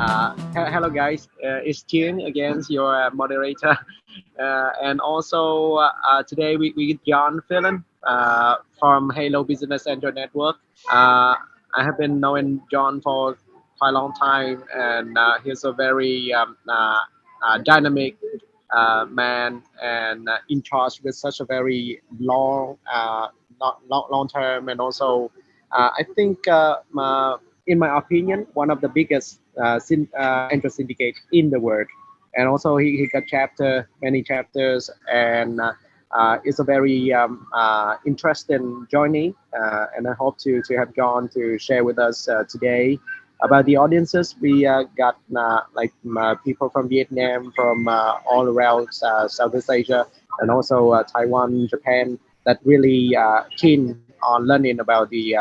Hello guys, it's Jin again, your moderator. And also today we John Phelan from Halo Business Angel Network. I have been knowing John for quite a long time, and he's a very dynamic man and in charge with such a very long term, and also I think in my opinion, one of the biggest angel syndicate in the world. And also he got many chapters, and it's a very interesting journey. And I hope to have John to share with us today about the audiences. We got people from Vietnam, from all around Southeast Asia, and also Taiwan, Japan, that really keen on learning about the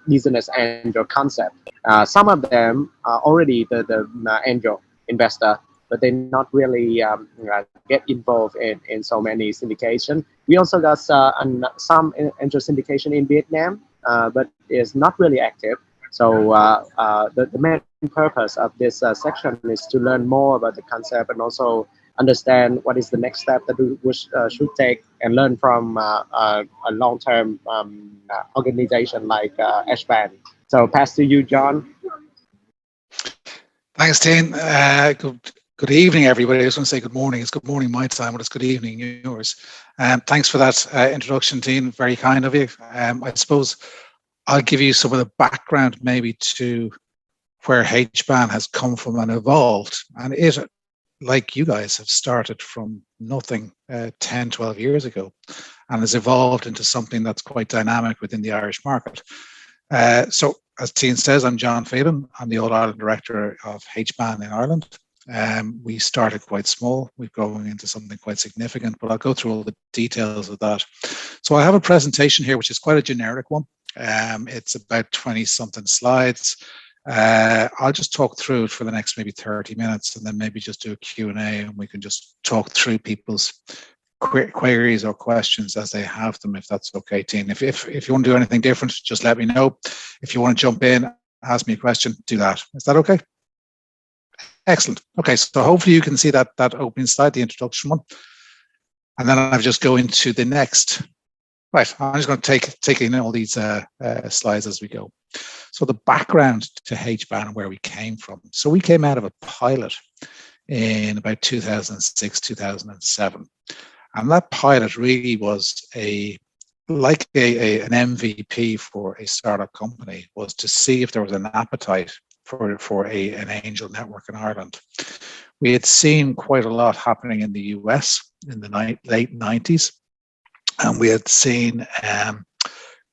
business angel concept. Some of them are already the angel investor, but they not really get involved in so many syndication. We also got some angel syndication in Vietnam, but it's not really active. So the main purpose of this section is to learn more about the concept, and also understand what is the next step that we should take, and learn from a long-term organization like HBAN. So pass to you, John. Thanks, Tim. Good evening, everybody. I just want to say good morning. It's good morning my time, but it's good evening yours. Thanks for that introduction, Tim. Very kind of you. I suppose I'll give you some of the background maybe to where HBAN has come from and evolved. And it, like you guys, have started from nothing 10, 12 years ago, and has evolved into something that's quite dynamic within the Irish market. So as Tim says, I'm John Phelan. I'm the All-Ireland Director of HBAN in Ireland. We started quite small. We're going into something quite significant, but I'll go through all the details of that. So I have a presentation here, which is quite a generic one. It's about 20-something slides. I'll just talk through it for the next maybe 30 minutes, and then maybe just do a Q&A, and we can just talk through people's queries or questions as they have them, if that's okay, Tim. If you want to do anything different, just let me know. If you want to jump in, ask me a question, do that. Is that okay? Excellent. Okay, so hopefully you can see that opening slide, the introduction one. And then I'll just go into the next. Right, I'm just going to take in all these slides as we go. So the background to HBAN and where we came from. So we came out of a pilot in about 2006, 2007. And that pilot really was an MVP for a startup company, was to see if there was an appetite for an angel network in Ireland. We had seen quite a lot happening in the US in the late 90s. And we had seen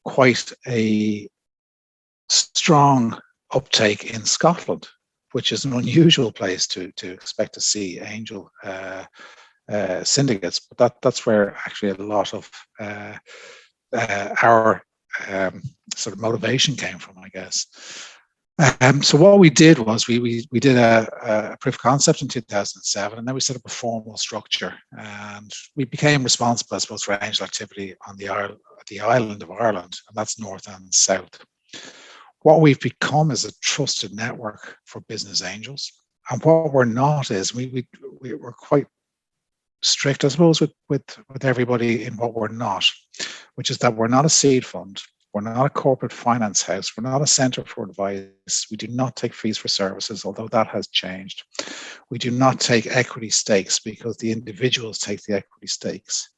quite a strong uptake in Scotland, which is an unusual place to expect to see angel syndicates. But that's where actually a lot of our sort of motivation came from, I guess. So what we did was we did a proof of concept in 2007, and then we set up a formal structure, and we became responsible, I suppose, for angel activity on the island of Ireland, and that's north and south. What we've become is a trusted network for business angels, and what we're not is we're quite strict, I suppose, with everybody in what we're not, which is that we're not a seed fund. We're not a corporate finance house. We're not a centre for advice. We do not take fees for services, although that has changed. We do not take equity stakes because the individuals take the equity stakes.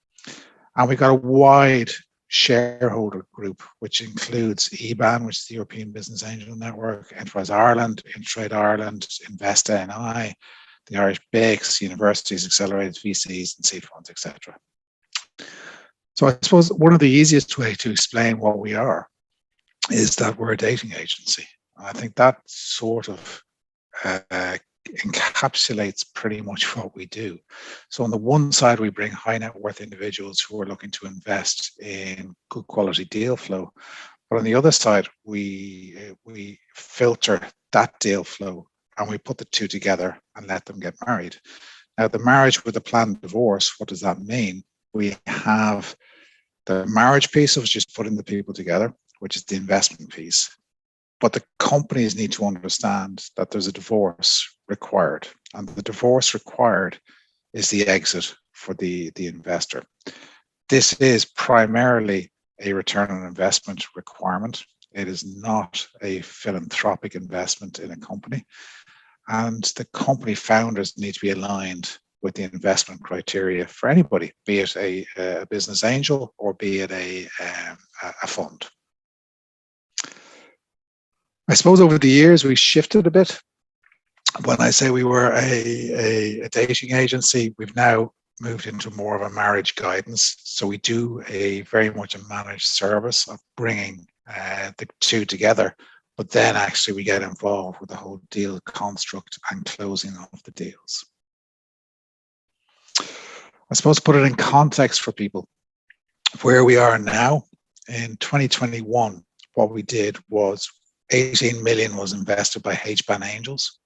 And we've got a wide shareholder group, which includes EBAN, which is the European Business Angel Network, Enterprise Ireland, Intrade Ireland, Invest NI, the Irish BICs, universities, accelerated VCs, and seed funds, etc. So I suppose one of the easiest way to explain what we are is that we're a dating agency. I think that sort of encapsulates pretty much what we do. So on the one side, we bring high net worth individuals who are looking to invest in good quality deal flow. But on the other side, we filter that deal flow and we put the two together and let them get married. Now, the marriage with a planned divorce, what does that mean? We have the marriage piece, which is putting the people together, which is the investment piece. but the companies need to understand that there's a divorce required, and the divorce required is the exit for the investor. This is primarily a return on investment requirement. It is not a philanthropic investment in a company. And the company founders need to be aligned with the investment criteria for anybody, be it a business angel or be it a fund. I suppose over the years we shifted a bit. When I say we were a dating agency, we've now moved into more of a marriage guidance. So we do very much a managed service of bringing the two together, but then actually we get involved with the whole deal construct and closing of the deals. I suppose to put it in context for people, where we are now in 2021, what we did was 18 million was invested by HBAN Angels.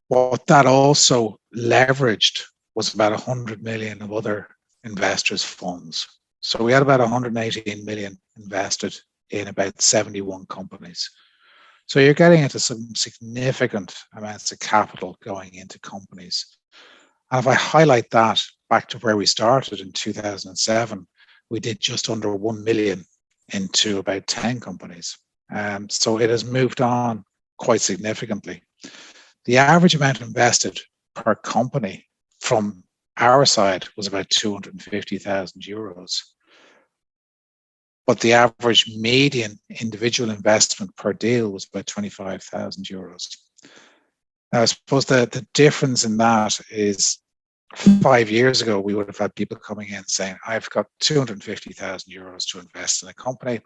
What that also leveraged was about 100 million of other investors' funds. So we had about 118 million invested in about 71 companies. So you're getting into some significant amounts of capital going into companies. And if I highlight that back to where we started in 2007, we did just under 1 million into about 10 companies. So it has moved on quite significantly. The average amount invested per company from our side was about 250,000 euros. But the average median individual investment per deal was about 25,000 euros. Now, I suppose the difference in that is 5 years ago, we would have had people coming in saying, I've got 250,000 euros to invest in a company.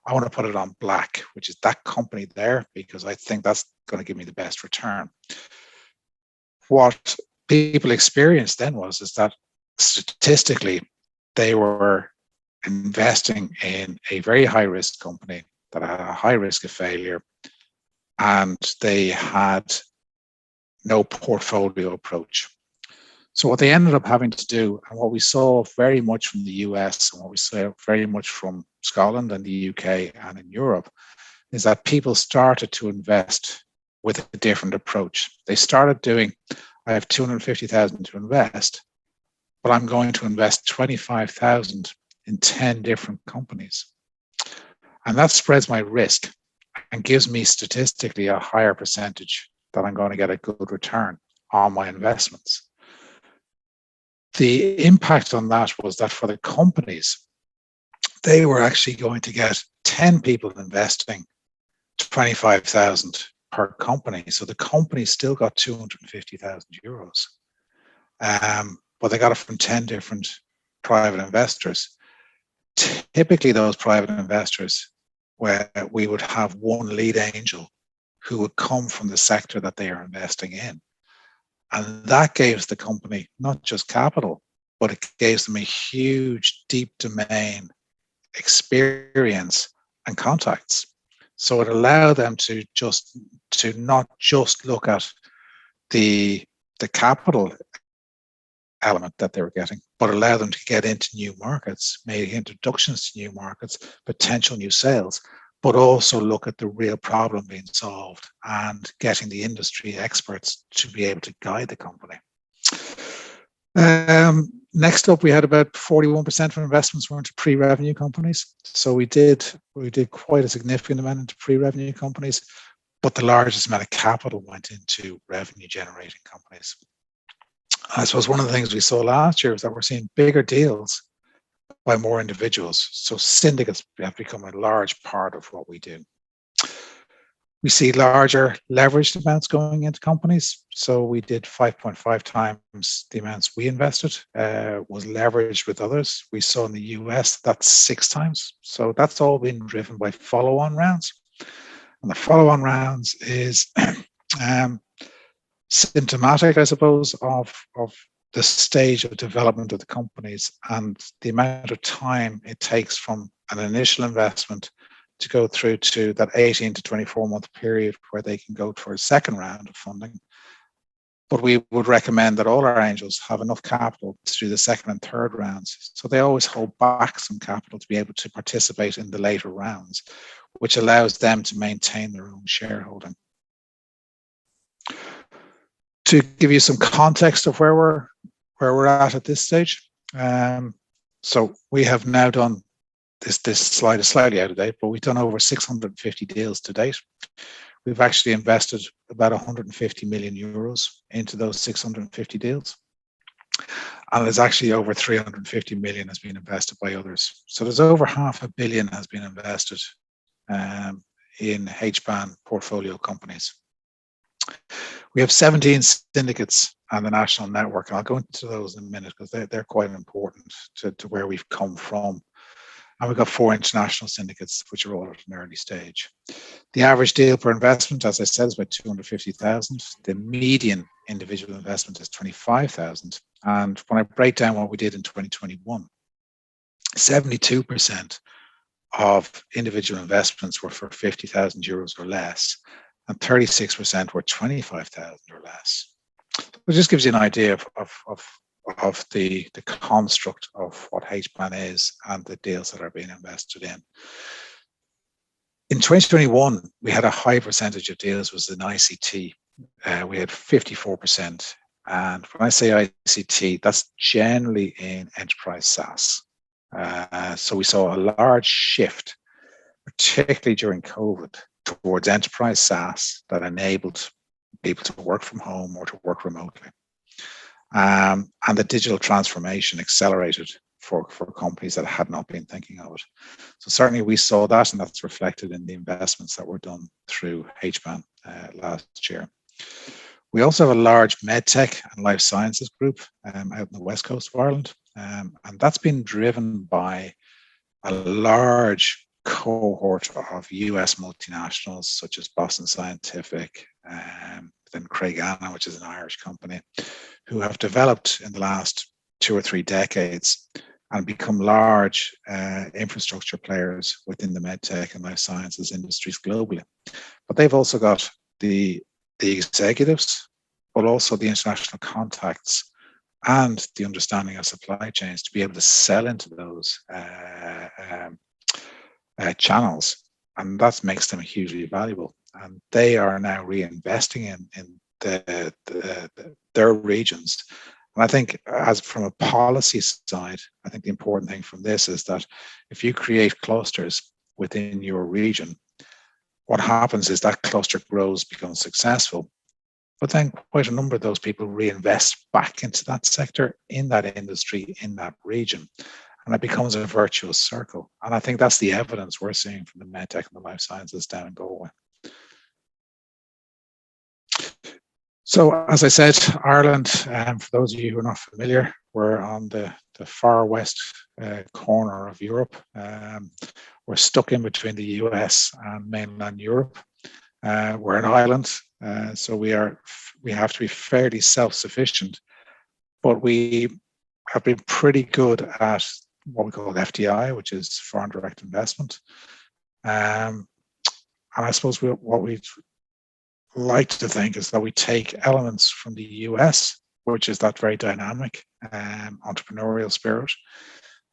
I want to put it on black, which is that company there, because I think that's going to give me the best return. What people experienced then is that statistically, they were investing in a very high risk company that had a high risk of failure, and they had no portfolio approach. So what they ended up having to do, and what we saw very much from the US and what we saw very much from Scotland and the UK and in Europe, is that people started to invest with a different approach. They started doing, I have 250,000 to invest, but I'm going to invest 25,000 in 10 different companies. And that spreads my risk and gives me statistically a higher percentage that I'm going to get a good return on my investments. The impact on that was that for the companies, they were actually going to get 10 people investing 25,000 per company. So the company still got 250,000 euros. But they got it from 10 different private investors. Typically, those private investors, where we would have one lead angel who would come from the sector that they are investing in. And that gives the company not just capital, but it gives them a huge deep domain experience and contacts. So it allowed them to not just look at the capital element that they were getting, but allow them to get into new markets, make introductions to new markets, potential new sales, but also look at the real problem being solved and getting the industry experts to be able to guide the company. Next up, we had about 41% of investments were into pre-revenue companies. So we did quite a significant amount into pre-revenue companies, but the largest amount of capital went into revenue generating companies. I suppose one of the things we saw last year is that we're seeing bigger deals by more individuals. So syndicates have become a large part of what we do. We see larger leveraged amounts going into companies. So we did 5.5 times the amounts we invested was leveraged with others. We saw in the US that's 6 times. So that's all been driven by follow-on rounds. And the follow-on rounds is symptomatic, I suppose, of the stage of development of the companies and the amount of time it takes from an initial investment to go through to that 18 to 24 month period where they can go for a second round of funding. But we would recommend that all our angels have enough capital to do the second and third rounds. So they always hold back some capital to be able to participate in the later rounds, which allows them to maintain their own shareholding. To give you some context of where we're at this stage, so we have now done this slide is slightly out of date, but we've done over 650 deals to date. We've actually invested about 150 million euros into those 650 deals. And there's actually over 350 million has been invested by others. So there's over $500 million has been invested in HBAN portfolio companies. We have 17 syndicates on the national network, and I'll go into those in a minute because they're quite important to where we've come from. And we've got 4 international syndicates, which are all at an early stage. The average deal per investment, as I said, is about 250,000. The median individual investment is 25,000. And when I break down what we did in 2021, 72% of individual investments were for 50,000 euros or less, and 36% were 25,000 or less. It just gives you an idea of the construct of what HBAN is and the deals that are being invested in. In 2021, we had a high percentage of deals was in ICT. We had 54%. And when I say ICT, that's generally in enterprise SaaS. So we saw a large shift, particularly during COVID, towards enterprise SaaS that enabled people to work from home or to work remotely. And the digital transformation accelerated for companies that had not been thinking of it. So certainly we saw that, and that's reflected in the investments that were done through HBAN last year. We also have a large medtech and life sciences group out in the west coast of Ireland, and that's been driven by a large cohort of US multinationals such as Boston Scientific, then Craig Anna, which is an Irish company, who have developed in the last 2 or 3 decades and become large infrastructure players within the medtech and life sciences industries globally. But they've also got the executives, but also the international contacts and the understanding of supply chains to be able to sell into those channels, and that makes them hugely valuable. And they are now reinvesting in their regions. And I think, as from a policy side, I think the important thing from this is that if you create clusters within your region, what happens is that cluster grows, becomes successful, but then quite a number of those people reinvest back into that sector, in that industry, in that region. And it becomes a virtuous circle. And I think that's the evidence we're seeing from the medtech and the life sciences down in Galway. So, as I said, Ireland, for those of you who are not familiar, we're on the far west corner of Europe. We're stuck in between the US and mainland Europe. We're an island, so we have to be fairly self-sufficient, but we have been pretty good at what we call FDI, which is foreign direct investment. And I suppose what we'd like to think is that we take elements from the US, which is that very dynamic entrepreneurial spirit,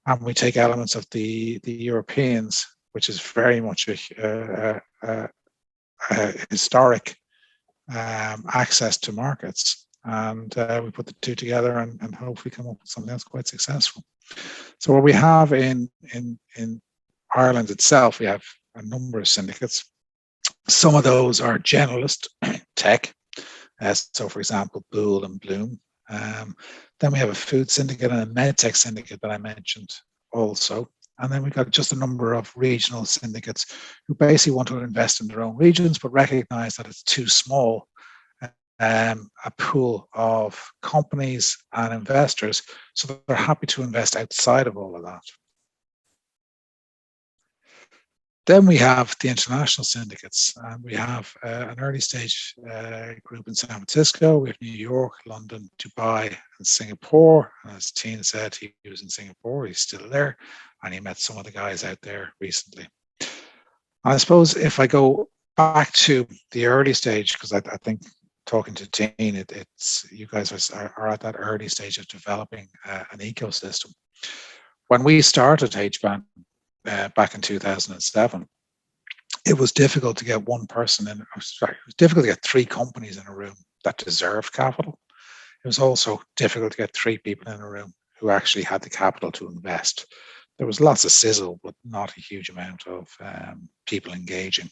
and we take elements of the Europeans, which is very much a historic access to markets, and we put the two together and hopefully come up with something that's quite successful. So what we have in Ireland itself, we have a number of syndicates. Some of those are generalist tech, so for example, Boole and Bloom. Then we have a food syndicate and a medtech syndicate that I mentioned also. And then we've got just a number of regional syndicates who basically want to invest in their own regions, but recognize that it's too small a pool of companies and investors, so they're happy to invest outside of all of that. Then we have the international syndicates, and we have an early stage group in San Francisco. We have New York, London, Dubai, and Singapore. And as Tina said, he was in Singapore, he's still there, and he met some of the guys out there recently. And I suppose if I go back to the early stage, because I think talking to Dean, it's you guys are at that early stage of developing an ecosystem. When we started HBAN back in 2007, it was difficult to get one person in. Sorry, it was difficult to get 3 companies in a room that deserved capital. It was also difficult to get 3 people in a room who actually had the capital to invest. There was lots of sizzle, but not a huge amount of people engaging.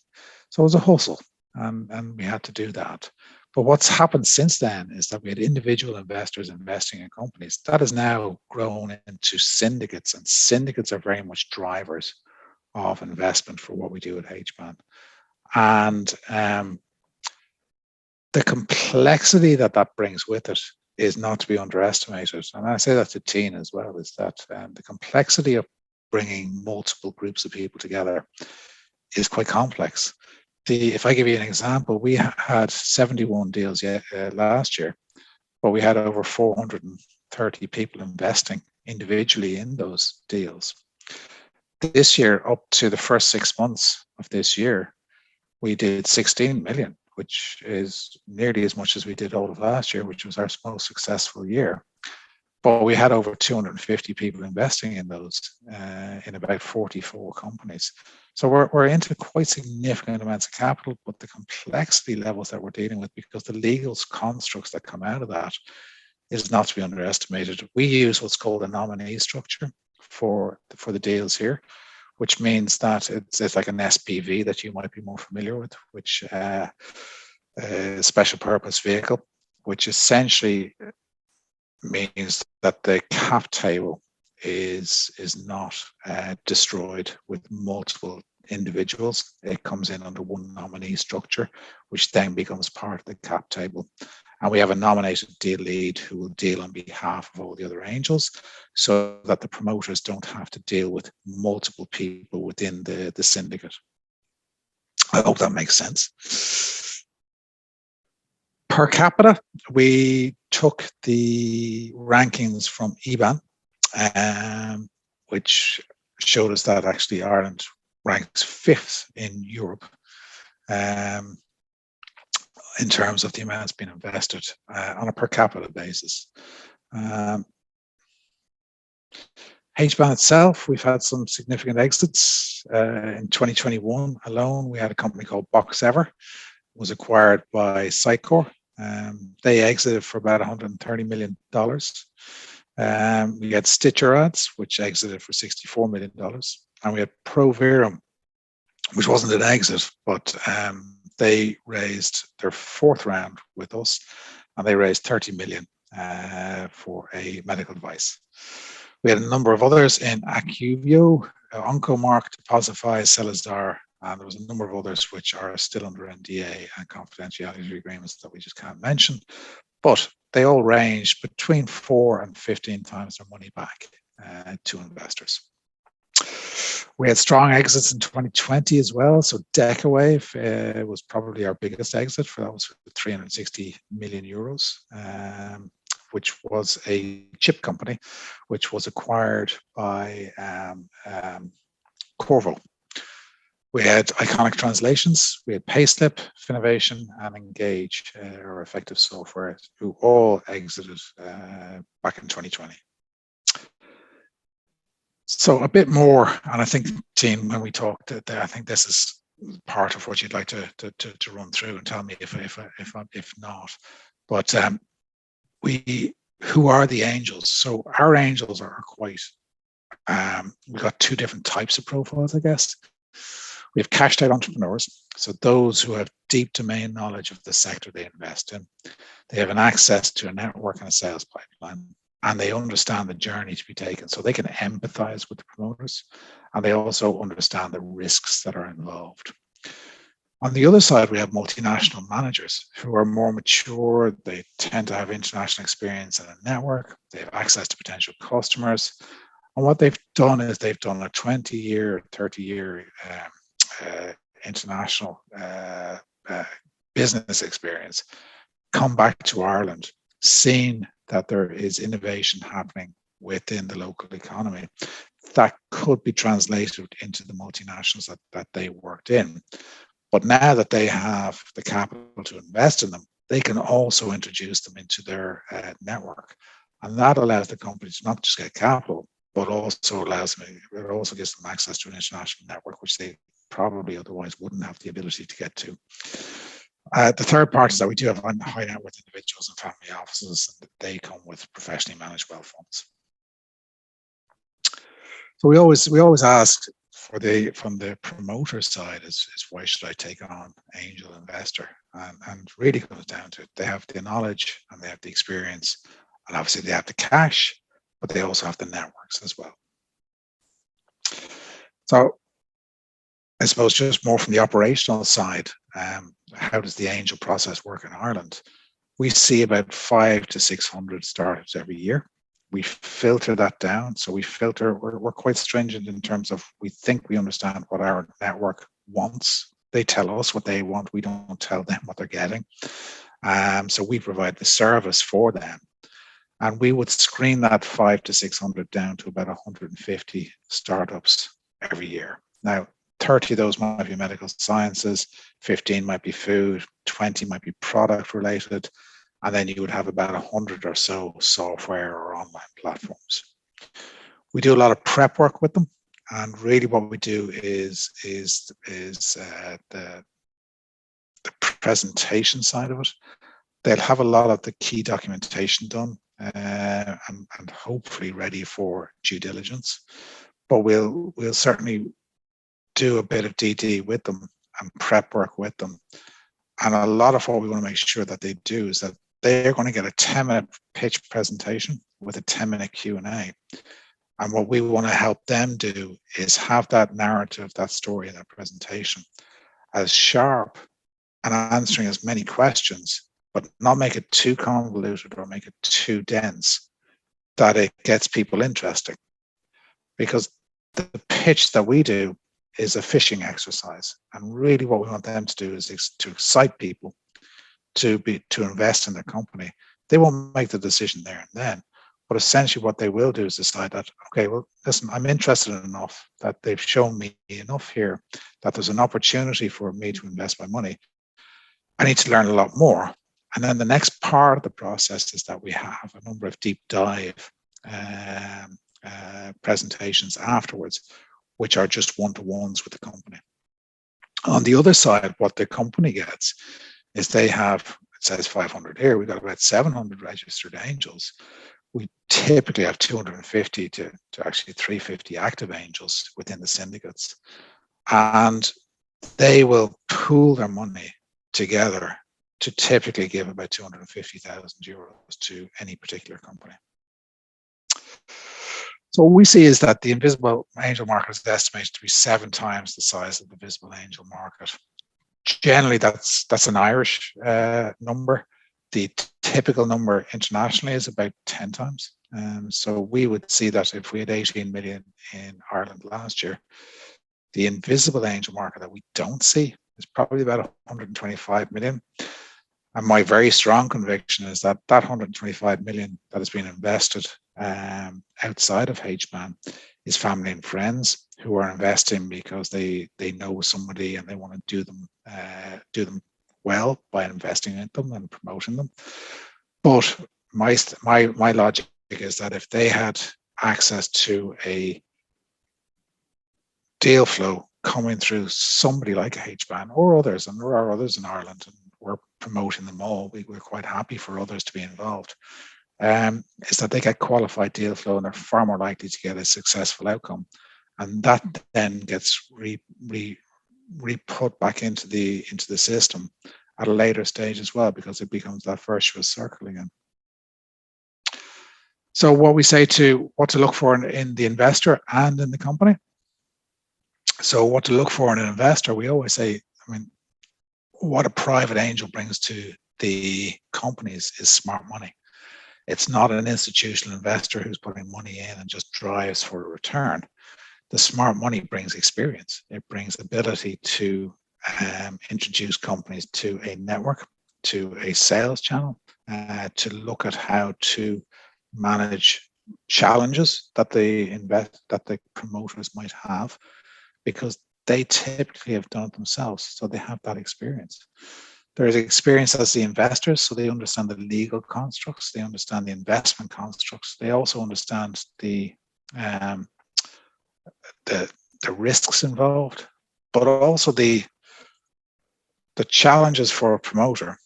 So it was a hustle, and we had to do that. But what's happened since then is that we had individual investors investing in companies. That has now grown into syndicates, and syndicates are very much drivers of investment for what we do at HBAN. And the complexity that that brings with it is not to be underestimated. And I say that to Teen as well, is that the complexity of bringing multiple groups of people together is quite complex. If I give you an example, we had 71 deals last year, but we had over 430 people investing individually in those deals. This year, up to the first 6 months of this year, we did 16 million, which is nearly as much as we did all of last year, which was our most successful year. But we had over 250 people investing in those in about 44 companies. So we're into quite significant amounts of capital, but the complexity levels that we're dealing with, because the legal constructs that come out of that, is not to be underestimated. We use what's called a nominee structure for the deals here, which means that it's like an SPV that you might be more familiar with, which special purpose vehicle, which essentially means that the cap table is not destroyed with multiple individuals. It comes in under one nominee structure, which then becomes part of the cap table. And we have a nominated deal lead who will deal on behalf of all the other angels, so that the promoters don't have to deal with multiple people within the syndicate. I hope that makes sense. Per capita, we took the rankings from EBAN, which showed us that actually Ireland ranks 5th in Europe in terms of the amounts being invested on a per capita basis. HBAN itself, we've had some significant exits. In 2021 alone, we had a company called BoxEver. It was acquired by Sitecore. They exited for about $130 million. We had Stitcher Ads, which exited for $64 million. And we had Proverum, which wasn't an exit, but they raised their 4th round with us, and they raised 30 million for a medical device. We had a number of others in Acuvio, Oncomark, Deposify, Celestar, and there was a number of others which are still under NDA and confidentiality agreements that we just can't mention. But they all range between 4 and 15 times their money back to investors. We had strong exits in 2020 as well. So Decawave was probably our biggest exit. That was 360 million euros, which was a chip company, which was acquired by Corvo. We had Iconic Translations, we had Payslip, Finovation, and Engage, or Effective Software, who all exited back in 2020. So a bit more, and I think, team, when we talked, I think this is part of what you'd like to run through and tell me if not. But who are the angels? So our angels are quite. We've got 2 different types of profiles, I guess. We have cashed out entrepreneurs, so those who have deep domain knowledge of the sector they invest in. They have an access to a network and a sales pipeline, and they understand the journey to be taken, so they can empathize with the promoters, and they also understand the risks that are involved. On the other side, we have multinational managers who are more mature. They tend to have international experience and a network. They have access to potential customers. And what they've done is they've done a 20-year, 30-year international business experience, come back to Ireland, seen that there is innovation happening within the local economy that could be translated into the multinationals that they worked in. But now that they have the capital to invest in them, they can also introduce them into their network. And that allows the companies not just get capital, but also gives them access to an international network, which they probably otherwise wouldn't have the ability to get to. The third part is that we do have high net worth individuals and family offices, and they come with professionally managed wealth funds. So we always ask from the promoter side is why should I take on angel investor? And really comes down to it. They have the knowledge and they have the experience, and obviously they have the cash, but they also have the networks as well. So I suppose just more from the operational side, how does the angel process work in Ireland? We see about 500 to 600 startups every year. We filter that down. So we're quite stringent in terms of, we think we understand what our network wants. They tell us what they want. We don't tell them what they're getting. So we provide the service for them. And we would screen that 500 to 600 down to about 150 startups every year. Now, 30 of those might be medical sciences, 15 might be food, 20 might be product related, and then you would have about 100 or so software or online platforms. We do a lot of prep work with them, and really what we do is the presentation side of it. They'll have a lot of the key documentation done and hopefully ready for due diligence, but we'll certainly do a bit of DD with them and prep work with them. And a lot of what we want to make sure that they do is that they're going to get a 10-minute pitch presentation with a 10-minute Q&A. And what we want to help them do is have that narrative, that story in that presentation as sharp and answering as many questions, but not make it too convoluted or make it too dense, that it gets people interested. Because the pitch that we do is a fishing exercise, and really what we want them to do is to excite people to invest in their company. They won't make the decision there and then, but essentially what they will do is decide that, okay, well, listen, I'm interested enough that they've shown me enough here that there's an opportunity for me to invest my money. I need to learn a lot more. And then the next part of the process is that we have a number of deep dive presentations afterwards, which are just one-to-ones with the company. On the other side, what the company gets is they have, it says 500 here, we've got about 700 registered angels. We typically have 250 to actually 350 active angels within the syndicates. And they will pool their money together to typically give about 250,000 euros to any particular company. So what we see is that the invisible angel market is estimated to be 7 times the size of the visible angel market. Generally, that's an Irish number. The typical number internationally is about 10 times. So we would see that if we had 18 million in Ireland last year, the invisible angel market that we don't see is probably about 125 million. And my very strong conviction is that that 125 million that has been invested outside of HBAN is family and friends who are investing because they know somebody and they want to do them well by investing in them and promoting them. But my logic is that if they had access to a deal flow coming through somebody like a HBAN or others, and there are others in Ireland, and we're promoting them all, we're quite happy for others to be involved, is that they get qualified deal flow and they're far more likely to get a successful outcome. And that then gets re-put back into the system at a later stage as well, because it becomes that virtuous circle again. So what we say what to look for in the investor and in the company. So what to look for in an investor, we always say, I mean, what a private angel brings to the companies is smart money. It's not an institutional investor who's putting money in and just drives for a return. The smart money brings experience. It brings ability to introduce companies to a network, to a sales channel, to look at how to manage challenges that the promoters might have, because they typically have done it themselves, so they have that experience. There is experience as the investors, so they understand the legal constructs, they understand the investment constructs, they also understand the risks involved. but also the challenges for a promoter,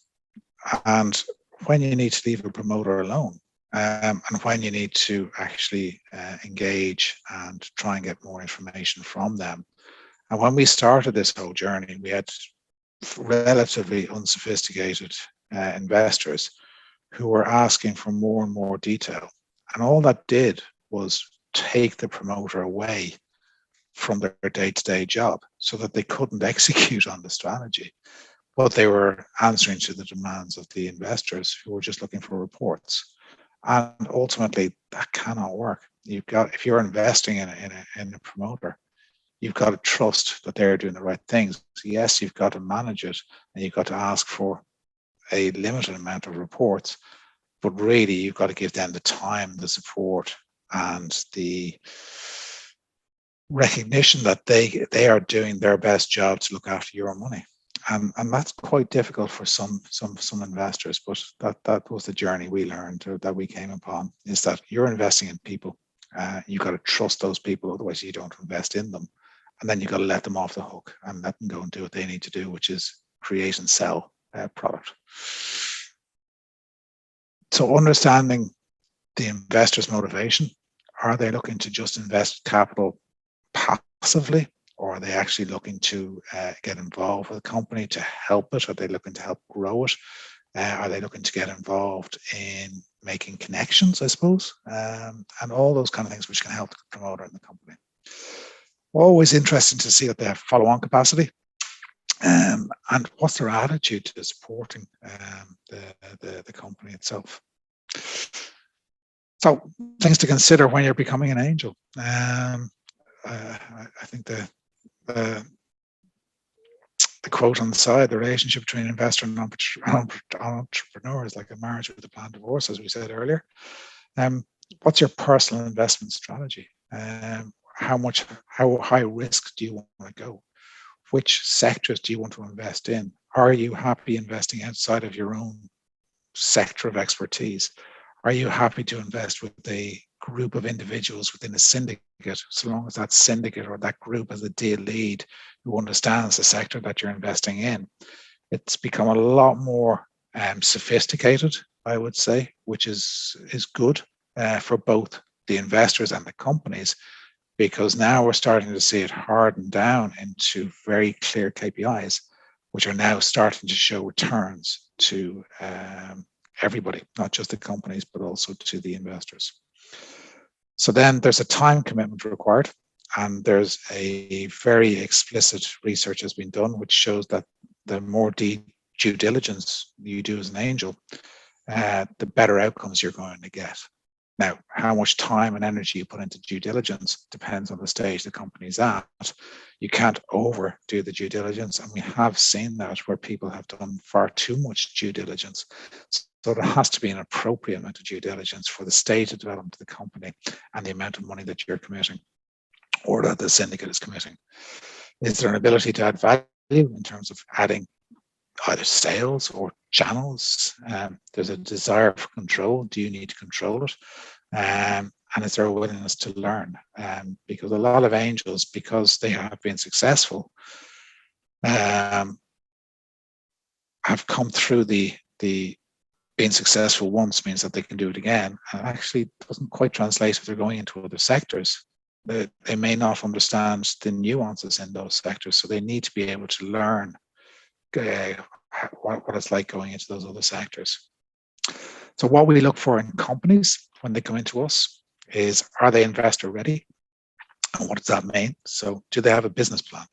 and when you need to leave a promoter alone, and when you need to actually engage and try and get more information from them. And when we started this whole journey, we had relatively unsophisticated investors who were asking for more and more detail. And all that did was take the promoter away from their day-to-day job so that they couldn't execute on the strategy. But they were answering to the demands of the investors who were just looking for reports. And ultimately, that cannot work. You've got, if you're investing in a promoter, you've got to trust that they're doing the right things. Yes, you've got to manage it, and you've got to ask for a limited amount of reports, but really you've got to give them the time, the support, and the recognition that they are doing their best job to look after your money. And that's quite difficult for some investors, but that was the journey we learned, that we came upon, is that you're investing in people. You've got to trust those people, otherwise you don't invest in them. And then you've got to let them off the hook and let them go and do what they need to do, which is create and sell product. So understanding the investor's motivation, are they looking to just invest capital passively, or are they actually looking to get involved with the company to help it? Are they looking to help grow it? Are they looking to get involved in making connections, I suppose, and all those kind of things which can help the promoter and the company. Always interesting to see that they have follow-on capacity, and what's their attitude to supporting the company itself. So things to consider when you're becoming an angel. I think the quote on the side, the relationship between investor and entrepreneur is like a marriage with a planned divorce, as we said earlier. What's your personal investment strategy? How high risk do you want to go? Which sectors do you want to invest in? Are you happy investing outside of your own sector of expertise? Are you happy to invest with a group of individuals within a syndicate, so long as that syndicate or that group has a deal lead who understands the sector that you're investing in? It's become a lot more sophisticated, I would say, which is good for both the investors and the companies, because now we're starting to see it harden down into very clear KPIs, which are now starting to show returns to everybody, not just the companies, but also to the investors. So then there's a time commitment required, and there's a very explicit research has been done, which shows that the more due diligence you do as an angel, the better outcomes you're going to get. Now, how much time and energy you put into due diligence depends on the stage the company's at. You can't overdo the due diligence, and we have seen that where people have done far too much due diligence. So there has to be an appropriate amount of due diligence for the stage of development of the company and the amount of money that you're committing, or that the syndicate is committing. Is there an ability to add value in terms of adding either sales or channels? There's a desire for control. Do you need to control it? And is there a willingness to learn? Because a lot of angels, because they have been successful, have come through the being successful once means that they can do it again. And actually doesn't quite translate if they're going into other sectors. They may not understand the nuances in those sectors, so they need to be able to learn what it's like going into those other sectors. So what we look for in companies when they come into us is, are they investor ready? And what does that mean? So do they have a business plan?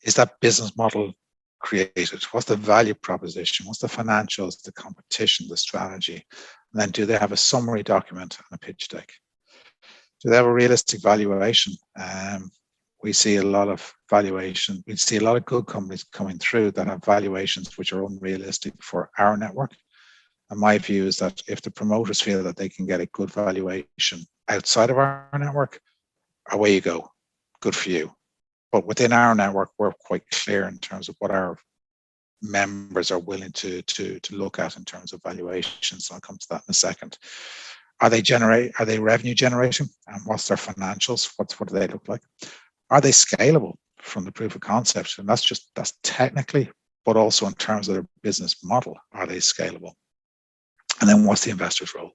Is that business model created? What's the value proposition? What's the financials, the competition, the strategy? And then do they have a summary document and a pitch deck? Do they have a realistic valuation? We see a lot of valuation. We see a lot of good companies coming through that have valuations which are unrealistic for our network. And my view is that if the promoters feel that they can get a good valuation outside of our network, away you go. Good for you. But within our network, we're quite clear in terms of what our members are willing to look at in terms of valuations. So I'll come to that in a second. Are they revenue generating? And what's their financials? What do they look like? Are they scalable? from the proof of concept, and that's technically, but also in terms of their business model, are they scalable? And then what's the investor's role?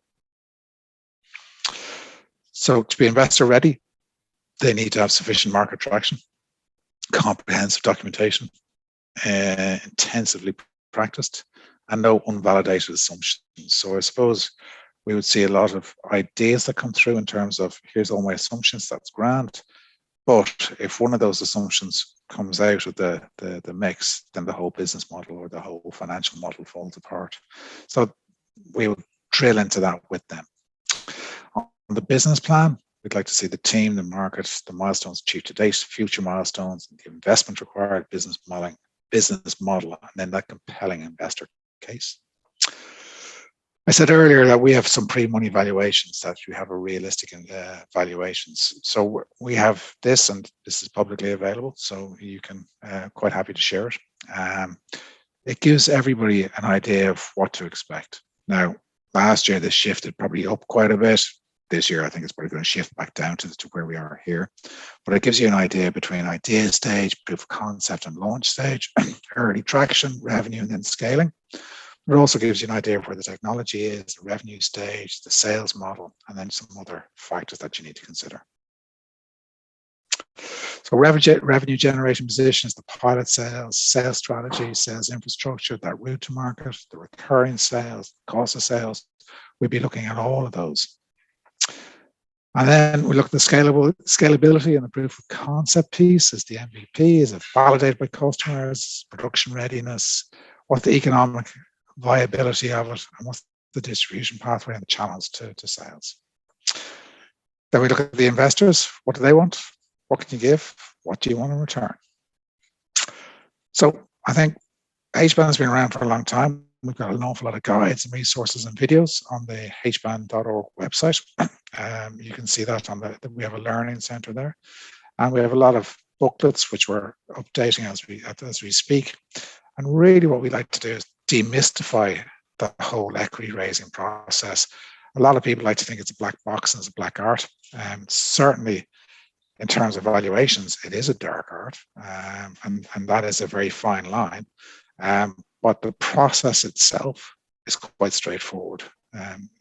So to be investor ready, they need to have sufficient market traction, comprehensive documentation, intensively practiced, and no unvalidated assumptions. So I suppose we would see a lot of ideas that come through in terms of, here's all my assumptions, that's grand. But if one of those assumptions comes out of the mix, then the whole business model or the whole financial model falls apart. So we would drill into that with them. On the business plan, we'd like to see the team, the market, the milestones achieved to date, future milestones, the investment required, business model, and then that compelling investor case. I said earlier that we have some pre-money valuations, that you have a realistic valuations. So we have this, and this is publicly available, so you can quite happy to share it. It gives everybody an idea of what to expect. Now, last year this shifted probably up quite a bit. This year, I think it's probably going to shift back down to where we are here. But it gives you an idea between idea stage, proof of concept, and launch stage, early traction, revenue, and then scaling. It also gives you an idea of where the technology is, the revenue stage, the sales model, and then some other factors that you need to consider. So revenue generation position is the pilot sales, sales strategy, sales infrastructure, that route to market, the recurring sales, cost of sales. We'll be looking at all of those. And then we look at the scalability and the proof of concept piece. Is the MVP, is it validated by customers, production readiness, what's the economic viability of it, and what's the distribution pathway and the channels to sales. Then we look at the investors. What do they want? What can you give? What do you want in return? So I think HBAN has been around for a long time. We've got an awful lot of guides and resources and videos on the hban.org website. You can see that we have a learning center there, and we have a lot of booklets which we're updating as we speak. And really, what we like to do is demystify the whole equity raising process. A lot of people like to think it's a black box and it's a black art. Certainly, in terms of valuations, it is a dark art, and that is a very fine line. But the process itself is quite straightforward.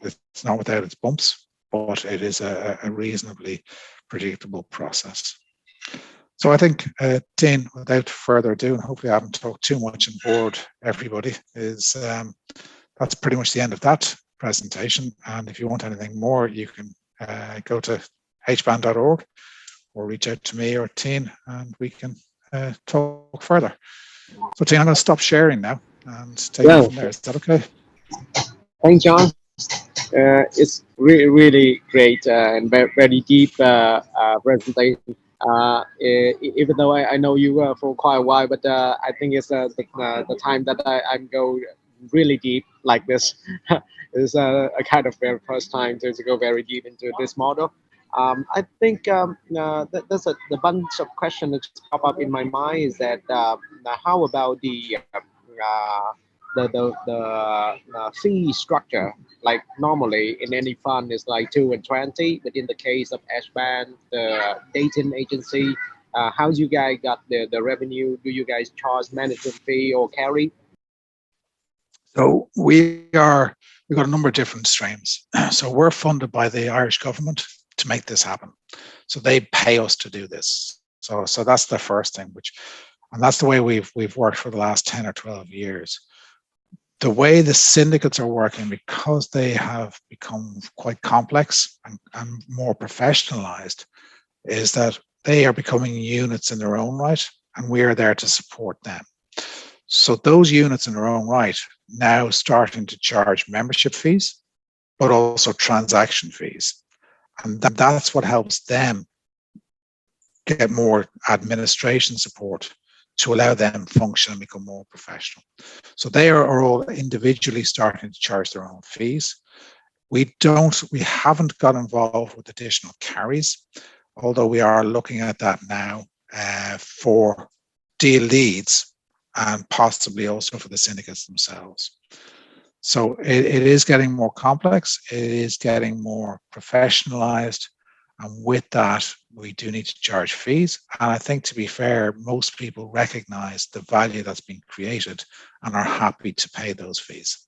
It's not without its bumps, but it is a reasonably predictable process. So I think, Dean, without further ado, and hopefully I haven't talked too much and bored everybody, is that's pretty much the end of that presentation. And if you want anything more, you can go to hban.org or reach out to me or Dean, and we can talk further. So Dean, I'm going to stop sharing now and take it from there. Is that okay? Thanks, John. It's really great and very deep presentation. Even though I know you for quite a while, but I think it's the time that I'm go really deep like this. It's a kind of very first time to go very deep into this model. I think there's a bunch of questions that just pop up in my mind. Is that how about the fee structure? Like normally in any fund is like 2 and 20, but in the case of HBAN, the dating agency, how do you guys got the revenue? Do you guys charge management fee or carry? So we've got a number of different streams. So we're funded by the Irish government to make this happen. So they pay us to do this. So that's the first thing, and that's the way we've worked for the last 10 or 12 years. The way the syndicates are working, because they have become quite complex and more professionalized, is that they are becoming units in their own right, and we are there to support them. So those units in their own right now starting to charge membership fees, but also transaction fees. And that's what helps them get more administration support to allow them function and become more professional. So they are all individually starting to charge their own fees. We haven't got involved with additional carries, although we are looking at that now for deal leads and possibly also for the syndicates themselves. So it is getting more complex. It is getting more professionalized, And with that, we do need to charge fees. And I think, to be fair, most people recognize the value that's been created and are happy to pay those fees.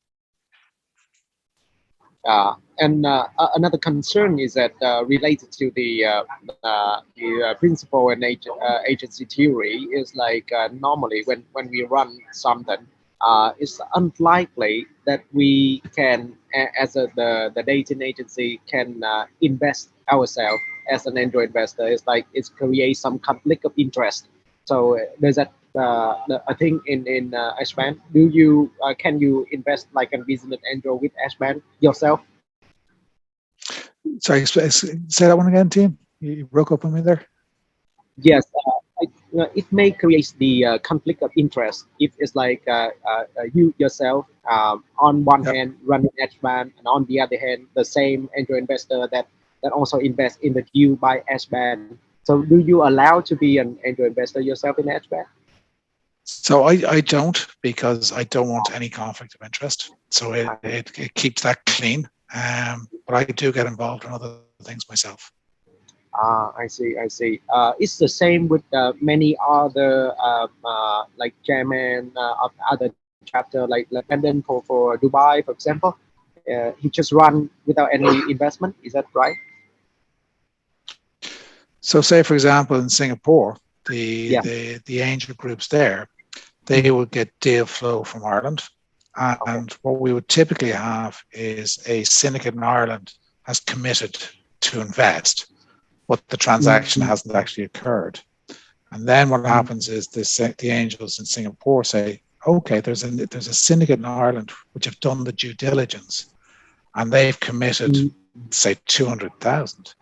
Another concern is that related to the principal and agency theory is like normally when we run something, it's unlikely that we can, as the dating agency, can invest ourselves as an angel investor. It's like it creates some conflict of interest. So there's that. I think in Ashman, do you can you invest like a business angel with Ashman yourself? Sorry, say that one again, Tim. You broke up on me there. Yes, it may create the conflict of interest if it's like you yourself on one Yep. hand running Ashman, and on the other hand the same angel investor that also invests in the deal by Ashman. So do you allow to be an angel investor yourself in Ashman? So I don't, because I don't want any conflict of interest. So it keeps that clean. But I do get involved in other things myself. I see. I see. It's the same with many other like chairman of other chapter, like London for Dubai, for example. He just run without any investment. Is that right? So, say for example, in Singapore, Yeah. the angel groups there, they would get deal flow from Ireland, and what we would typically have is a syndicate in Ireland has committed to invest, but the transaction hasn't actually occurred. And then what happens is the angels in Singapore say, okay, there's a syndicate in Ireland which have done the due diligence, and they've committed, say, 200,000.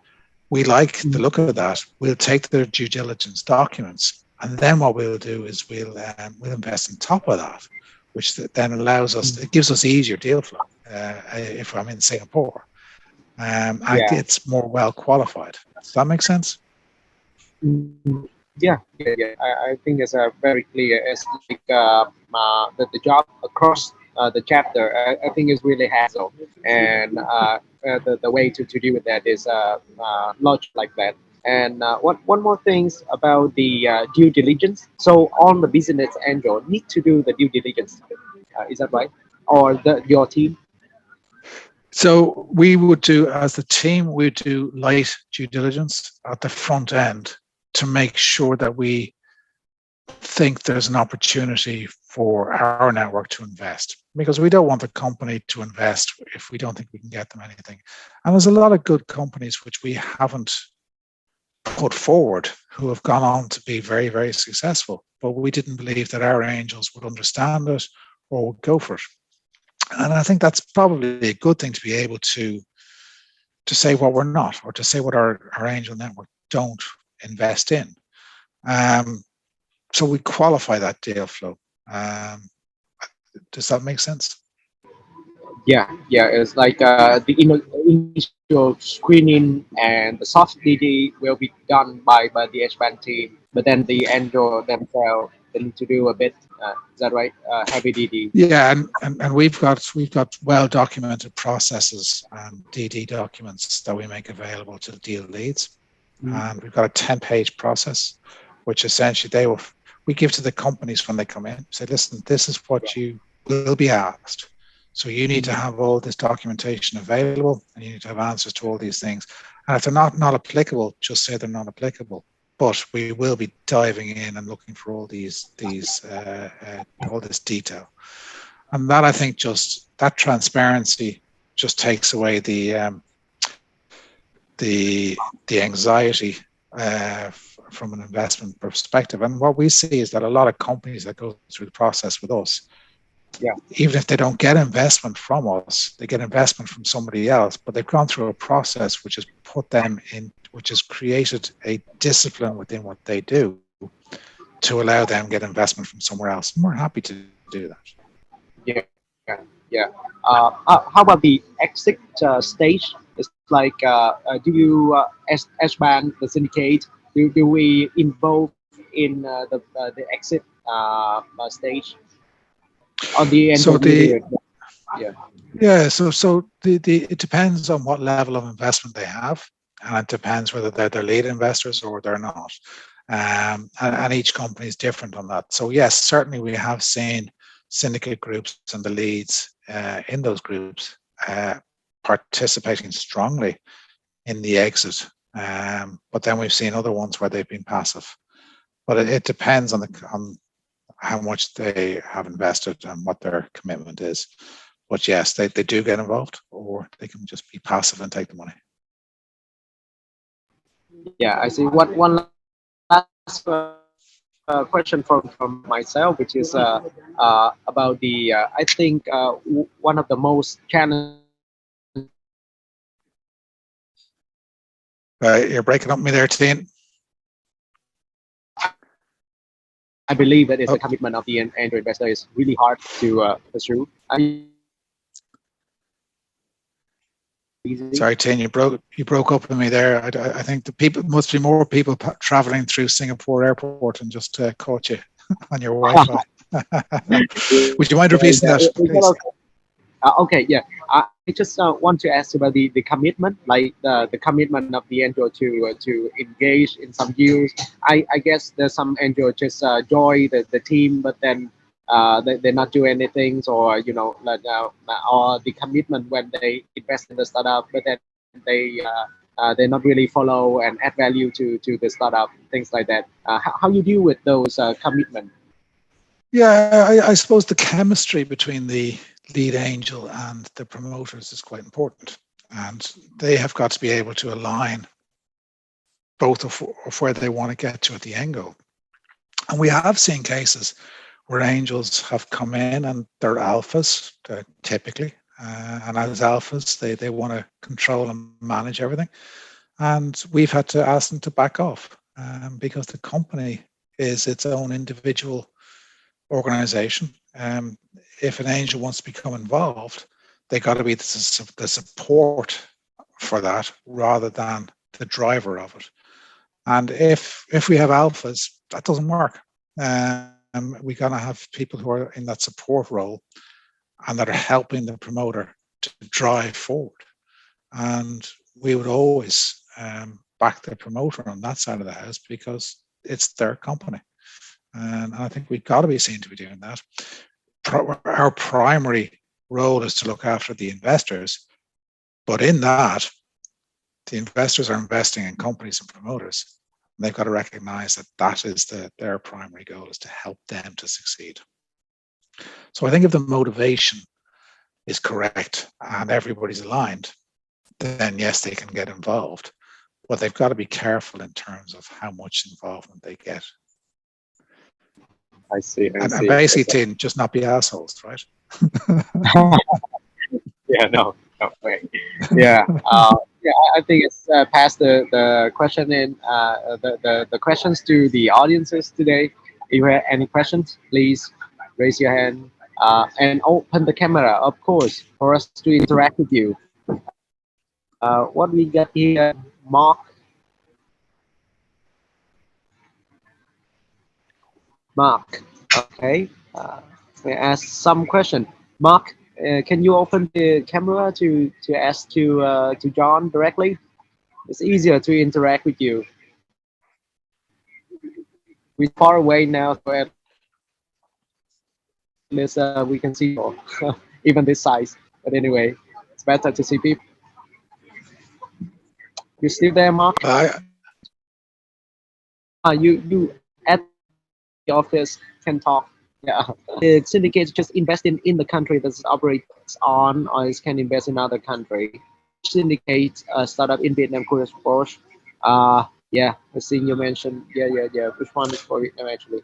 We like the look of that. We'll take their due diligence documents, and then what we'll do is we'll invest on top of that, which then allows us. It gives us easier deal flow if I'm in Singapore. It's more well qualified. Does that make sense? Yeah. I think it's very clear. It's like the job across the chapter. I think is really hassle, and the way to deal with that is logic like that. And one more things about the due diligence. So all the business angel need to do the due diligence. Is that right? Or your team? So we would do, as the team, we would do light due diligence at the front end to make sure that we think there's an opportunity for our network to invest, because we don't want the company to invest if we don't think we can get them anything. And there's a lot of good companies which we haven't put forward who have gone on to be very, very successful, but we didn't believe that our angels would understand it or would go for it. And I think that's probably a good thing, to be able to say what we're not, or to say what our angel network don't invest in. So we qualify that deal flow. Does that make sense? Yeah. It's like the initial screening and the soft DD will be done by the H-band team, but then the angel themselves they need to do a bit. Is that right? Heavy DD. Yeah, and we've got well documented processes and DD documents that we make available to the deal leads, and we've got a 10-page process, which essentially we give to the companies when they come in. Say, listen, this is what you will be asked. So you need to have all this documentation available, and you need to have answers to all these things. And if they're not applicable, just say they're not applicable. But we will be diving in and looking for all all this detail. And that, I think, just that transparency just takes away the anxiety from an investment perspective. And what we see is that a lot of companies that go through the process with us, even if they don't get investment from us, they get investment from somebody else, but they've gone through a process which has put them in, which has created a discipline within what they do to allow them to get investment from somewhere else. And we're happy to do that. Yeah. How about the exit stage? It's like, do you, S-band, the syndicate, do we involve in the exit stage? On the end of the it depends on what level of investment they have. and it depends whether they're lead investors or they're not. And each company is different on that. So yes, certainly we have seen syndicate groups and the leads in those groups participating strongly in the exit. But then we've seen other ones where they've been passive. But it depends on how much they have invested and what their commitment is. But yes, they do get involved, or they can just be passive and take the money. Yeah, I see. One last question from myself, which is about the I think one of the most challenging. You're breaking up me there, Tien. I believe that is the commitment of the angel investor is really hard to pursue. Sorry, Tien, you broke up on me there. I think the people must be more people traveling through Singapore airport and just caught you on your Wi-Fi. Would you mind repeating that, please? Okay, yeah. I just want to ask about the commitment, like the commitment of the angel to engage in some deals. I guess there's some angel just join the team, but then they not do anything, or or the commitment when they invest in the startup, but then they not really follow and add value to the startup, things like that. How you deal with those commitments? Yeah, I suppose the chemistry between the lead angel and the promoters is quite important, and they have got to be able to align both of where they want to get to at the end goal. And we have seen cases where angels have come in and they're alphas, typically, and as alphas, they want to control and manage everything, and we've had to ask them to back off because the company is its own individual organization. If an angel wants to become involved, they got to be the support for that rather than the driver of it. And if we have alphas, that doesn't work. We got to have people who are in that support role and that are helping the promoter to drive forward. And we would always back the promoter on that side of the house because it's their company. And I think we've got to be seen to be doing that. Our primary role is to look after the investors, but in that, the investors are investing in companies and promoters. And they've got to recognize that that is their primary goal, is to help them to succeed. So I think if the motivation is correct and everybody's aligned, then yes, they can get involved. But they've got to be careful in terms of how much involvement they get. I see. And basically, just not be assholes, right? Yeah, no way. Yeah, yeah. I think it's past the question in the questions to the audiences today. If you have any questions, please raise your hand and open the camera, of course, for us to interact with you. What we got here, Mark. Mark, okay. May I ask some question? Mark, can you open the camera to ask to John directly? It's easier to interact with you. We're far away now, so at least we can see you, even this size. But anyway, it's better to see people. You still there, Mark? You at the office can talk. Yeah, the syndicate just invest in the country that it operates on, or it can invest in other country. Syndicate startup in Vietnam, Korea, Porsche. Yeah, I think you mentioned. Yeah. Which one is for Vietnam actually?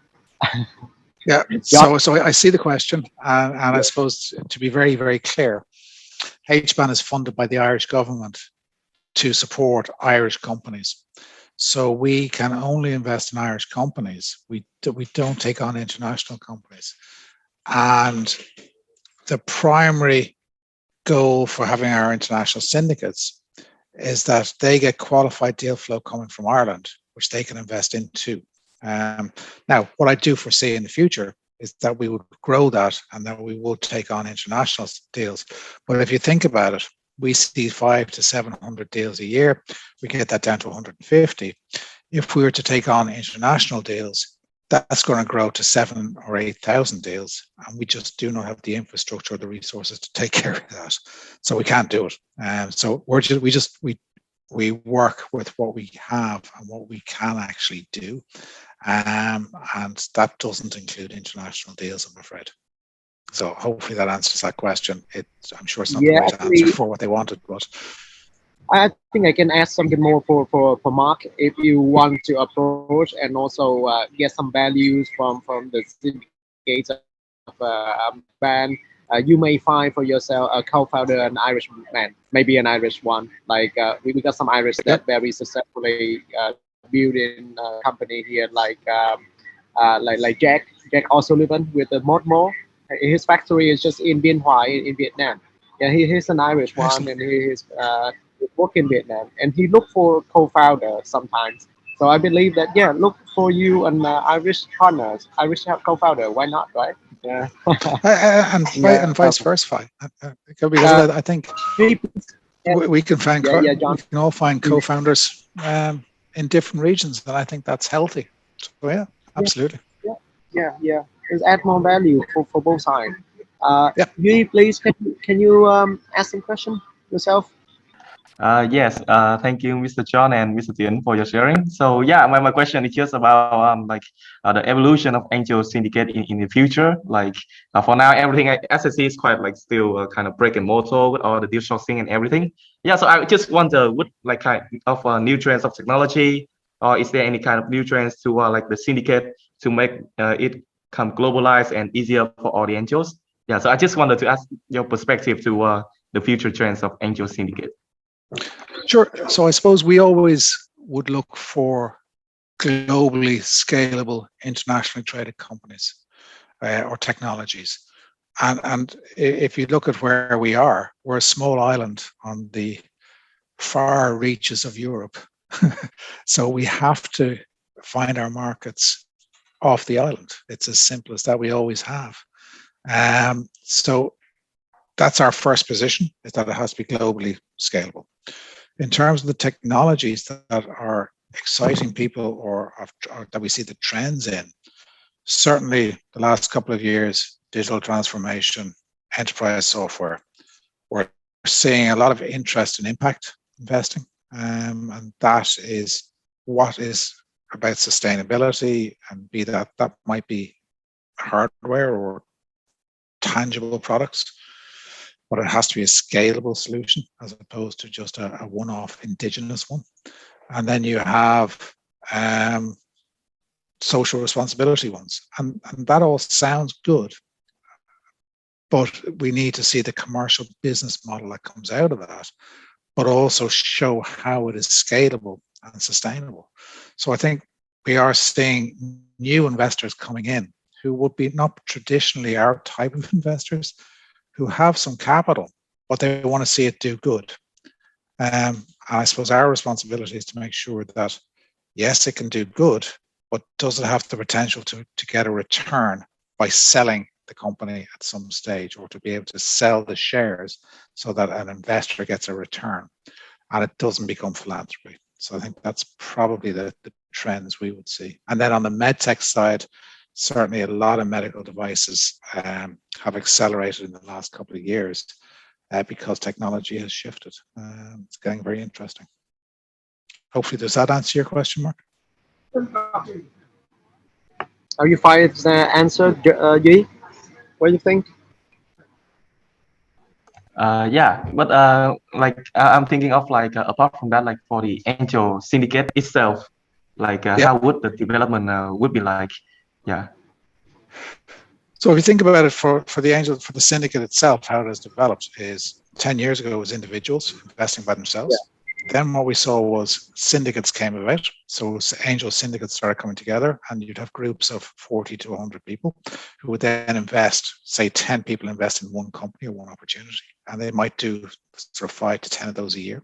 Yeah. So I see the question, and I suppose to be very, very clear, HBAN is funded by the Irish government to support Irish companies. So we can only invest in Irish companies. We don't take on international companies. And the primary goal for having our international syndicates is that they get qualified deal flow coming from Ireland, which they can invest into. Now, what I do foresee in the future is that we would grow that and that we will take on international deals. But if you think about it, we see 500 to 700 deals a year. We get that down to 150. If we were to take on international deals, that's going to grow to 7,000 or 8,000 deals, and we just do not have the infrastructure or the resources to take care of that. So we can't do it. So we work with what we have and what we can actually do, and that doesn't include international deals, I'm afraid. So hopefully that answers that question. I'm sure it's not the Yeah, right actually, answer for what they wanted, but I think I can add something more for Mark if you want to approach and also get some values from the syndicates of band. You may find for yourself a co-founder, an Irish man, maybe an Irish one. Like we got some Irish that very successfully build in company here, like Jack O'Sullivan with the Modmore. His factory is just in Bien Hoa in Vietnam. Yeah, he's an Irish one, excellent. and he's work in Vietnam, and he look for co-founder sometimes. So I believe that look for you an Irish partners, Irish co-founder. Why not, right? Yeah, yeah. And vice versa. Because Uh, I think we, we can find yeah, yeah, John. we can all find co-founders in different regions, and I think that's healthy. So yeah, Yeah, absolutely. yeah. It's add more value for both sides. Yeah. Yui, please, can you ask some question yourself? Yes, thank you, Mr. John and Mr. Tien, for your sharing. So yeah, my question is just about the evolution of Angel Syndicate in the future. Like for now, everything as I see is quite like still kind of brick and mortar with all the deal sourcing and everything. Yeah, so I just wonder what like kind of new trends of technology, or is there any kind of new trends to like the syndicate to make it come globalized and easier for all the angels? Yeah, so I just wanted to ask your perspective to the future trends of Angel Syndicate. Sure. So I suppose we always would look for globally scalable, internationally traded companies or technologies. And if you look at where we are, we're a small island on the far reaches of Europe. So we have to find our markets off the island. It's as simple as that. We always have. So that's our first position, is that it has to be globally scalable. In terms of the technologies that are exciting people or that we see the trends in, certainly the last couple of years, digital transformation, enterprise software, we're seeing a lot of interest in impact investing. And that is what is about sustainability, and be that might be hardware or tangible products, but it has to be a scalable solution as opposed to just a one-off indigenous one. And then you have social responsibility ones. And that all sounds good, but we need to see the commercial business model that comes out of that, but also show how it is scalable and sustainable. So I think we are seeing new investors coming in who would be not traditionally our type of investors, who have some capital, but they want to see it do good. And I suppose our responsibility is to make sure that, yes, it can do good, but does it have the potential to get a return by selling the company at some stage, or to be able to sell the shares so that an investor gets a return and it doesn't become philanthropy. So I think that's probably the trends we would see. And then on the medtech side, certainly a lot of medical devices have accelerated in the last couple of years because technology has shifted. It's getting very interesting. Hopefully, does that answer your question, Mark? Are you find it's answer, Yi? What do you think? Yeah, but I'm thinking of like apart from that, like for the Angel Syndicate itself, like how would the development would be like? Yeah. So if you think about it, for the syndicate itself, how it has developed is 10 years ago it was individuals investing by themselves. Then what we saw was syndicates came about. So angel syndicates started coming together, and you'd have groups of 40 to 100 people who would then invest, say 10 people invest in one company or one opportunity, and they might do sort of 5 to 10 of those a year.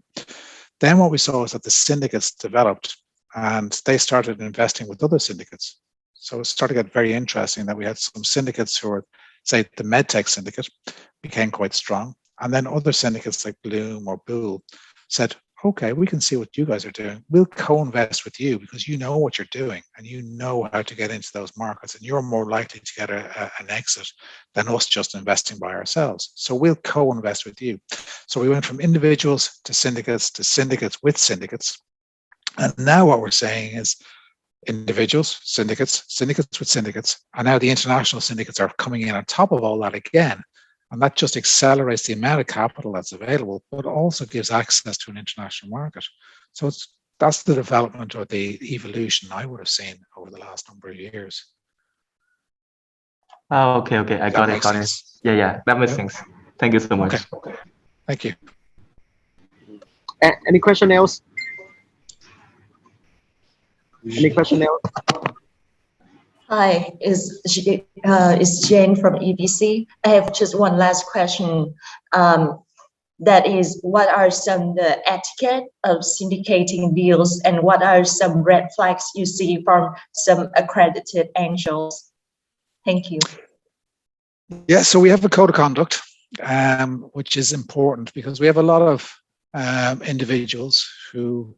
Then what we saw is that the syndicates developed, and they started investing with other syndicates. So it started to get very interesting that we had some syndicates who were, say, the MedTech syndicate became quite strong. And then other syndicates like Bloom or Bull said, okay, we can see what you guys are doing. We'll co-invest with you because you know what you're doing and you know how to get into those markets, and you're more likely to get an exit than us just investing by ourselves. So we'll co-invest with you. So we went from individuals to syndicates with syndicates. And now what we're saying is individuals, syndicates with syndicates. And now the international syndicates are coming in on top of all that again. And that just accelerates the amount of capital that's available, but also gives access to an international market. So that's the development or the evolution I would have seen over the last number of years. Oh, okay, I got it. Yeah, that makes sense. Thank you so much. Okay. Thank you. Any question else? Any question else? Hi, it's Jane from EBC. I have just one last question. That is, what are some the etiquette of syndicating deals, and what are some red flags you see from some accredited angels? Thank you. Yeah, so we have a code of conduct, which is important because we have a lot of individuals who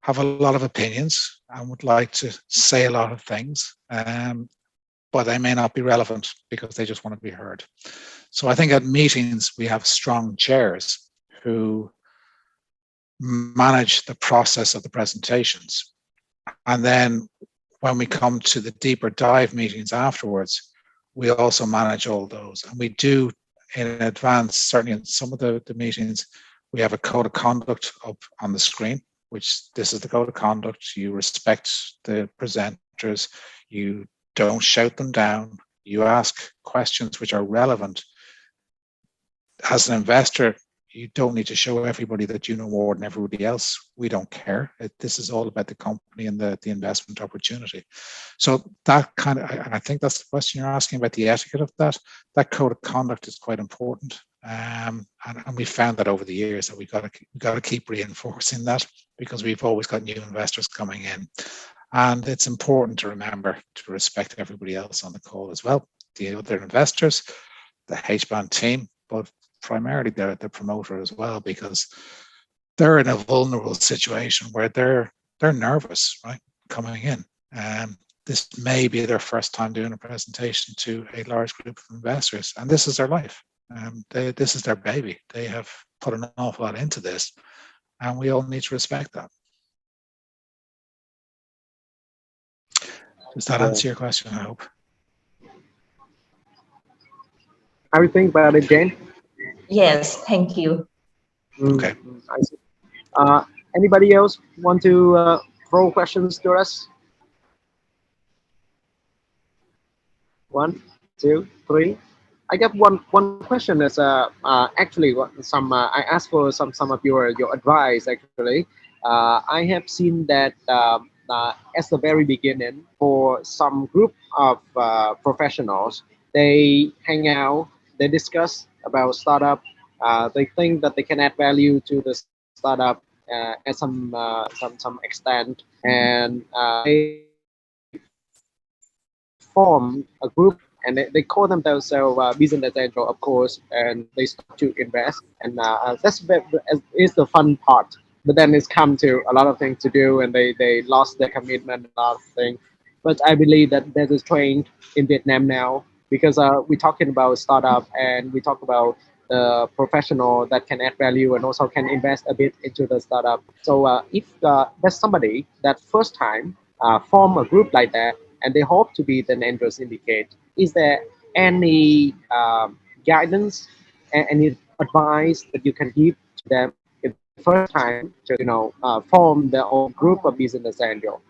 have a lot of opinions and would like to say a lot of things, but they may not be relevant because they just want to be heard. So I think at meetings, we have strong chairs who manage the process of the presentations. And then when we come to the deeper dive meetings afterwards, we also manage all those. And we do in advance, certainly in some of the meetings, we have a code of conduct up on the screen, which this is the code of conduct. You respect the presenters, you don't shout them down, you ask questions which are relevant. As an investor, you don't need to show everybody that you know more than everybody else. We don't care. This is all about the company and the investment opportunity. So that kind of, and I think that's the question you're asking about the etiquette of that. That code of conduct is quite important. And we found that over the years that we got to keep reinforcing that because we've always got new investors coming in. And it's important to remember to respect everybody else on the call as well. The other investors, the H-band team, but primarily the promoter as well, because they're in a vulnerable situation where they're nervous, right, coming in. This may be their first time doing a presentation to a large group of investors, and this is their life. This is their baby. They have put an awful lot into this, and we all need to respect that. Does that answer your question, I hope? How do you think about it, Jane? Yes, thank you. Okay. I see. Anybody else want to throw questions to us? 1, 2, 3. I got one question. Is actually some I asked for some of your advice. Actually, I have seen that at the very beginning, for some group of professionals, they hang out, they discuss about startup. They think that they can add value to the startup at some extent, and they form a group, and they call themselves business angel, of course, and they start to invest, and that's is the fun part. But then it's come to a lot of things to do, and they lost their commitment, a lot of things. But I believe that there's a trend in Vietnam now, because we're talking about startup, and we talk about the professional that can add value and also can invest a bit into the startup. So if there's somebody that first time form a group like that, and they hope to be the angel syndicate, is there any guidance and any advice that you can give to them if the first time to form their own group of business angel?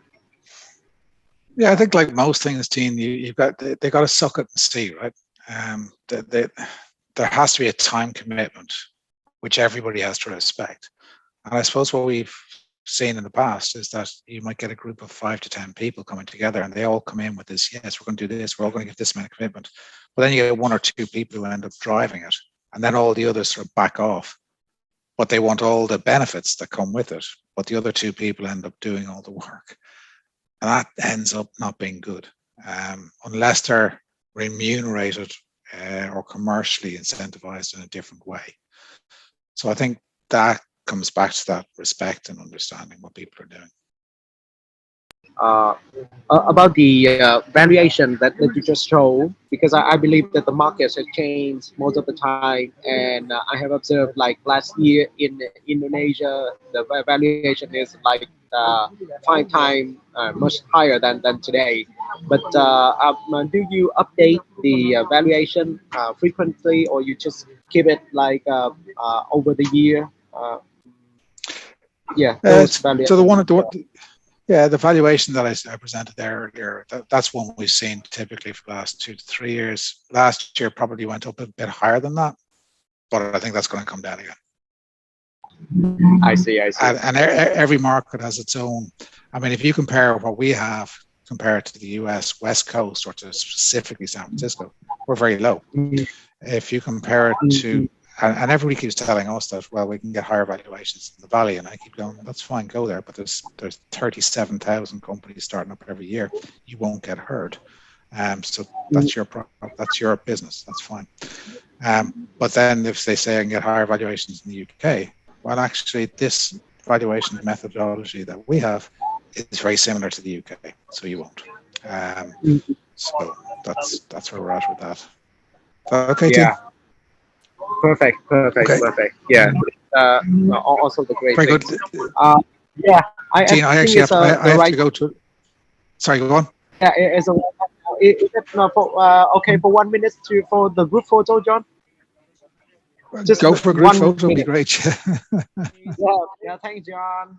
Yeah, I think like most things, Dean, they got to suck it and see, right? There has to be a time commitment, which everybody has to respect. And I suppose what we've seen in the past is that you might get a group of 5 to 10 people coming together, and they all come in with this, yes, we're going to do this, we're all going to give this amount of commitment. But then you get 1 or 2 people who end up driving it, and then all the others sort of back off. But they want all the benefits that come with it, but the other 2 people end up doing all the work. And that ends up not being good, unless they're remunerated or commercially incentivized in a different way. So I think that comes back to that respect and understanding what people are doing. About the valuation that you just showed, because I believe that the markets have changed most of the time, and I have observed like last year in Indonesia, the valuation is like 5 times much higher than today. But do you update the valuation frequently, or you just keep it like over the year? Yeah, those So the valuation that I presented there earlier, that's one we've seen typically for the last 2 to 3 years. Last year probably went up a bit higher than that, but I think that's going to come down again. I see. And every market has its own. I mean, if you compare what we have compared to the US West Coast or to specifically San Francisco, we're very low. If you compare it to, and everybody keeps telling us that, well, we can get higher valuations in the Valley, and I keep going, that's fine, go there, but there's 37,000 companies starting up every year. You won't get heard. So that's your problem. That's your business. That's fine. But then if they say I can get higher valuations in the UK, well, actually, this valuation methodology that we have is very similar to the UK, so you won't. So that's where we're at with that. Okay, yeah. Tim? Perfect. Okay. Yeah. Also the great very things. good. Yeah. I actually have to go to. Sorry, go on. Yeah, is it okay for 1 minute for the group photo, John? Just go for a group photo would be great. Yeah, thanks, John.